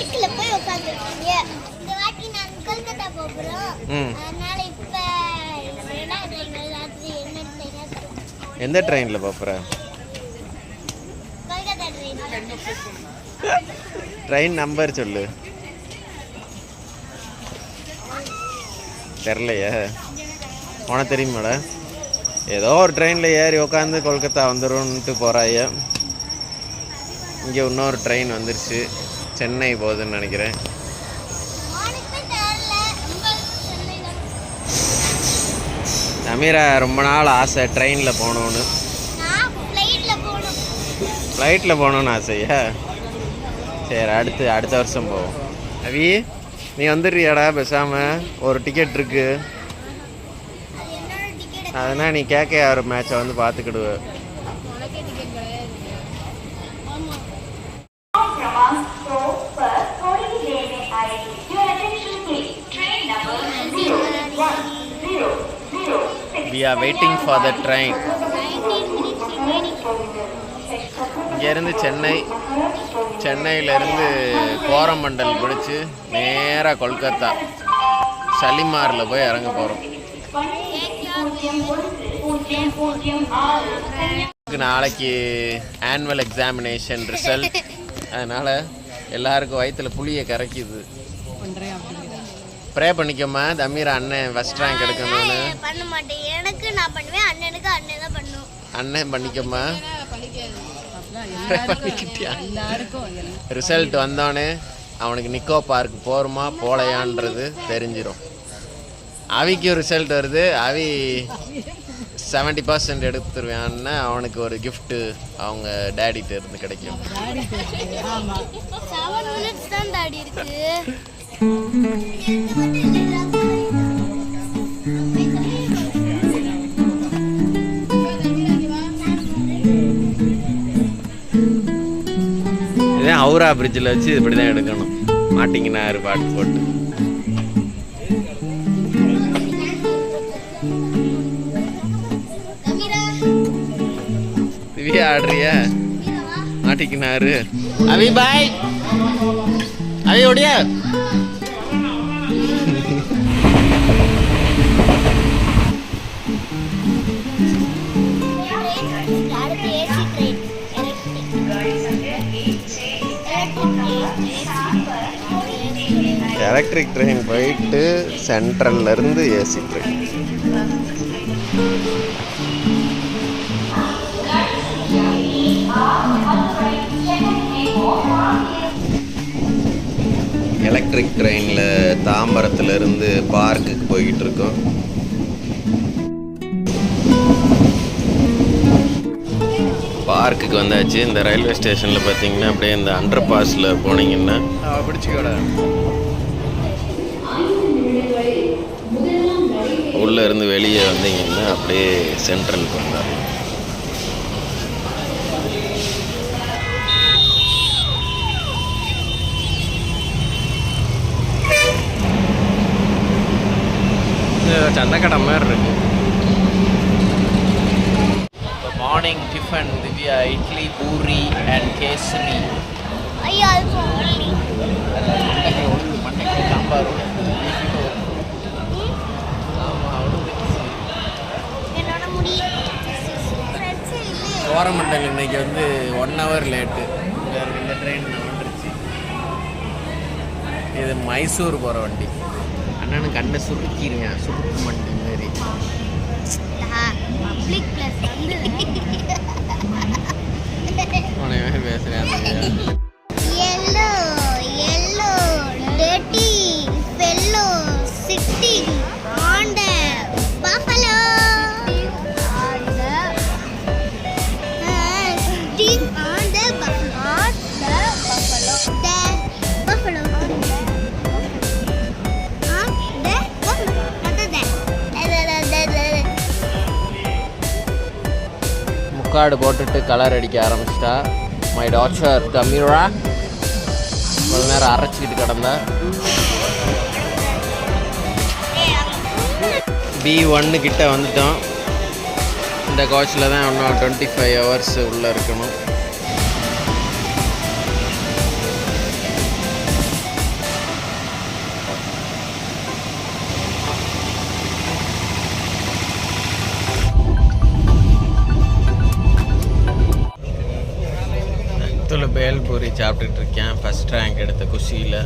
பைக்ல போய் உட்கார்ந்திருக்கீங்க. இந்த வாட்டி நான் கொல்கத்தா போறோம். அதனால இப்ப எந்த ட்ரெயின்ல போற? கொல்கத்தா ட்ரெயின். ட்ரெயின் நம்பர் சொல்லு. தெரியலையே. உனக்கு தெரியுமாடா? ஏதோ ஒரு ட்ரெயினில் ஏறி உட்காந்து கொல்கத்தா வந்துடும்ன்ட்டு போகிறாய. இங்கே இன்னொரு ட்ரெயின் வந்துருச்சு, சென்னை போகுதுன்னு நினைக்கிறேன். அமீரா ரொம்ப நாள் ஆசை ட்ரெயினில் போகணுன்னு. ஃப்ளைட்டில் போகணுன்னு ஆசையா? சரி, அடுத்த வருஷம் போவோம். அவி, நீ வந்துடுறியாடா? பேசாமல் ஒரு டிக்கெட் இருக்கு, அதனால் நீ கேகேஆர் மேட்சை வந்து பார்த்துக்கிடுவ. We are waiting for the train. இங்கேருந்து சென்னையிலேருந்து கோரமண்டல் பிடிச்சி நேராக கொல்கத்தா ஷலிமாரில் போய் இறங்க போகிறோம். நாளைக்கு ஆனுவல் எக்ஸாமினேஷன் ரிசல்ட், அதனால் எல்லாருக்கும் வயிற்றில் புளியை கரைக்குது. ப்ரே பண்ணிக்கோமா, தமீரா அண்ணன் ஃபர்ஸ்ட் ரேங்க் எடுக்கணும்னு. பண்ண மாட்டேன், எனக்கு நான் பண்ணுவேன், அண்ணனுக்கு அண்ணன் தான் பண்ணும். அண்ணன் பண்ணிக்கோமா. ரிசல்ட் வந்தோடனே அவனுக்கு நிக்கோ பார்க் போருமா போலையான்றது தெரிஞ்சிடும். அவிக்கும் ரிசல்ட் வருது, அவி 70% எடுத்துருவான்னு அவனுக்கு ஒரு கிஃப்ட் அவங்க டேடிட்ட இருந்து கிடைக்கும். 7 minutes தான் டாடி இருக்கு. இதே ஹவுரா பிரிட்ஜில் வச்சு இப்படி தான் எடுக்கணும். மாட்டிங்கனாரு பாட்டு போட்டு. திவ்யா ஆடுறியா? மாட்டிக்கினாரு. அவி பாய், அவி ஓடியா. எலக்ட்ரிக் ட்ரெயின் போயிட்டு சென்ட்ரல்லேருந்து ஏசி ட்ரெயின். எலக்ட்ரிக் ட்ரெயினில் தாம்பரத்துலேருந்து பார்க்குக்கு போய்கிட்டு இருக்கோம். பார்க்குக்கு வந்தாச்சு. இந்த ரயில்வே ஸ்டேஷனில் பார்த்தீங்கன்னா அப்படியே இந்த அண்டர் பாஸில் போனீங்கன்னா பிடிச்சிக்கோட உள்ளே இருந்து வெளியே வந்தீங்கன்னா அப்படியே சென்ட்ரலுக்கு வந்தார். சந்தக்கடை மாதிரி இருக்கு. Morning tiffin Divya idli, puri and kesari. ஐயா அது ஒன்லி மண்டைக்கு சாம்பார். என்னோட முடி கோரமண்டல் இன்னைக்கு வந்து 1 hour லேட்டு. இந்த ட்ரெயின் வந்துருச்சு. இது மைசூர் போகிற வண்டி. அண்ணனு கண்ணை சுருக்கிடுவேன், சுருக்கு வண்டி மாரி. பப்ளிக் பிளேஸ் வந்து பேசுகிறேன். yellow dirty fellow sitting on the buffalo sitting on the buffalo முக்காடு போட்டுட்டு கலர் அடிக்க ஆரம்பிச்சிட்டா. மை டாட்டர் தமிழா கொஞ்ச நேரம் அரைச்சிக்கிட்டு கிடந்தா. B1 கிட்ட வந்துட்டோம். இந்த கோச்சில் தான் இன்னும் 25 hours உள்ளே இருக்கணும். பானிபூரி சாப்பிட்டுட்டு இருக்கேன் ஃபர்ஸ்ட் ரேங்க் எடுத்த குஷியில்.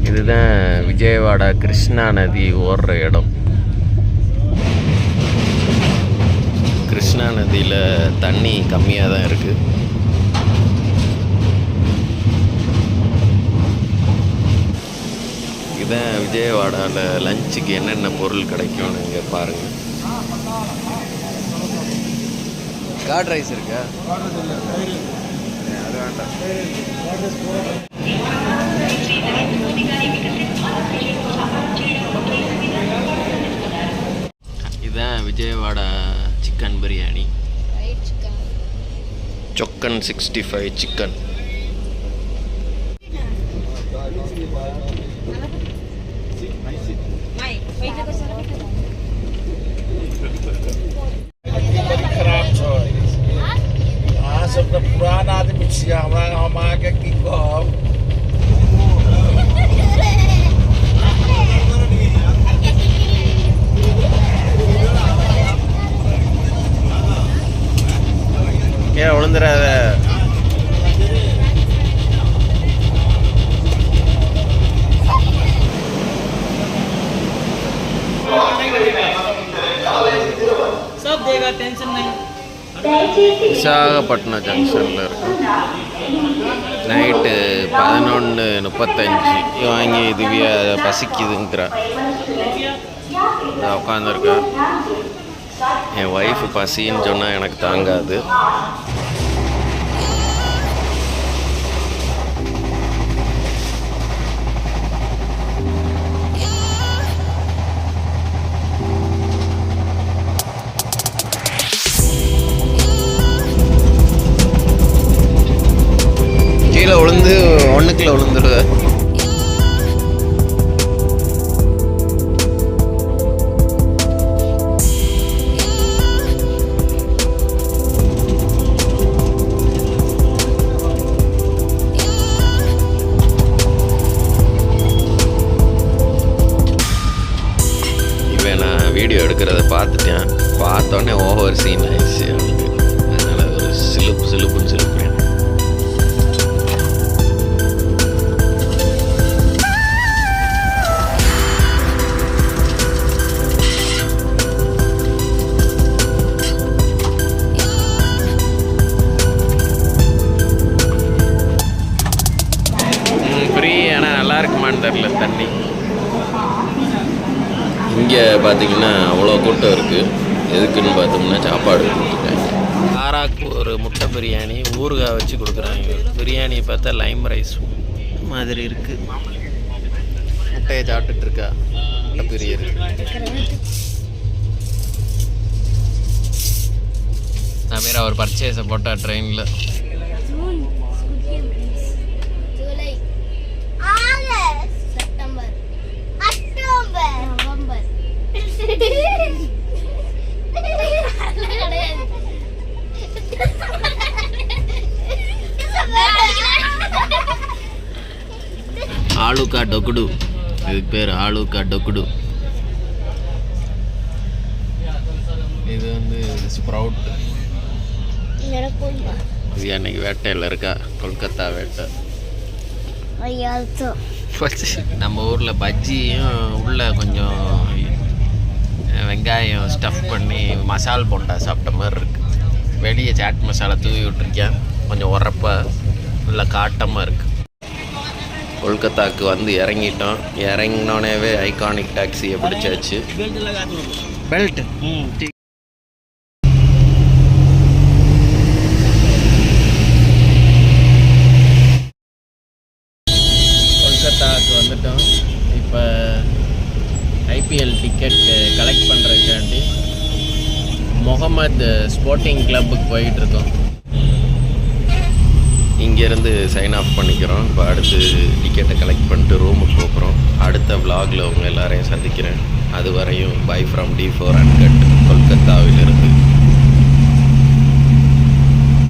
இதுதான் விஜயவாடா கிருஷ்ணா நதி ஓடுற இடம். கிருஷ்ணா நதியில் தண்ணி கம்மியாக தான் இருக்குது. இதுதான் விஜயவாடாவில் லஞ்சுக்கு என்னென்ன பொருள் கிடைக்கும்னு இங்கே பாருங்கள். கார்ட் ரைஸ் இருக்கா? அது வேண்டாம். இதுதான் விஜயவாடா சிக்கன் பிரியாணி. சொக்கன் 65 சிக்கன். पुराना आदमी छिया हमरा हम आके की कहब ஏன் விழுந்துடாத. सब देगा टेंशन नहीं. விசாகப்பட்டினம் ஜங்ஷனில் இருக்கும். நைட்டு 11:35 வாங்கி திவ்யா பசிக்குதுங்கிறா. உட்காந்துருக்கேன். என் ஒய்ஃபு பசின்னு சொன்னால் எனக்கு தாங்காது. கீழே விழுந்து ஒன்றுக்குள்ள விழுந்துடுவேன். இவன் நான் வீடியோ எடுக்கிறத பார்த்துட்டேன். பார்த்தோன்னே ஓவர் சீன் ஆயிடுச்சு அவனுக்கு. அதனால் ஒரு சிலுப்புன்னு சிலுப்புறேன். நல்லா இருக்குமான்னு தெரில தண்ணி. இங்கே பார்த்தீங்கன்னா அவ்வளோ கூட்டம் இருக்குது. எதுக்குன்னு பார்த்தோம்னா சாப்பாடு கொடுத்துருக்காங்க. காராக்கு ஒரு முட்டை பிரியாணி ஊறுகாய் வச்சு கொடுக்குறாங்க. பிரியாணி பார்த்தா லைம் ரைஸ் மாதிரி இருக்குது. முட்டையை சாப்பிட்டுட்டு இருக்கா முட்டை பிரியர். அமீரா ஒரு பர்ச்சேஸை போட்டா ட்ரெயினில். ஆலுக்கா டொக்குடு, இதுக்கு பேர் ஆலுக்கா டொக்குடு. இது வந்து ஸ்ப்ரவுட். இது அன்னைக்கு வேட்டையில் இருக்கா, கொல்கத்தா வேட்டை. நம்ம ஊரில் பஜ்ஜியும் உள்ள கொஞ்சம் வெங்காயம் ஸ்டஃப் பண்ணி மசால் போண்டா சாப்பிட்ட மாதிரி இருக்குது. வெளியே சாட் மசாலா தூவி விட்டுருக்கேன். கொஞ்சம் உரப்பாக நல்லா காட்டமாக இருக்குது. கொல்கத்தாவுக்கு வந்து இறங்கிட்டோம். இறங்கினோடனேவே ஐகானிக் டாக்ஸியை பிடிச்சாச்சு. பெல்ட் கொல்கத்தாவுக்கு வந்துட்டோம். இப்போ ஐபிஎல் டிக்கெட் கலெக்ட் பண்ணுறதுக்காண்டி முகமது ஸ்போர்ட்டிங் கிளப்புக்கு போயிட்டுருக்கோம். இங்கேருந்து சைன் ஆஃப் பண்ணிக்கிறோம். இப்போ அடுத்து டிக்கெட்டை கலெக்ட் பண்ணிட்டு ரூமுக்கு போகிறோம். அடுத்த விலாகில் உங்கள் எல்லாரையும் சந்திக்கிறேன். அது வரையும் பை ஃப்ரம் D4 அன்கட் கொல்கத்தாவிலிருந்து.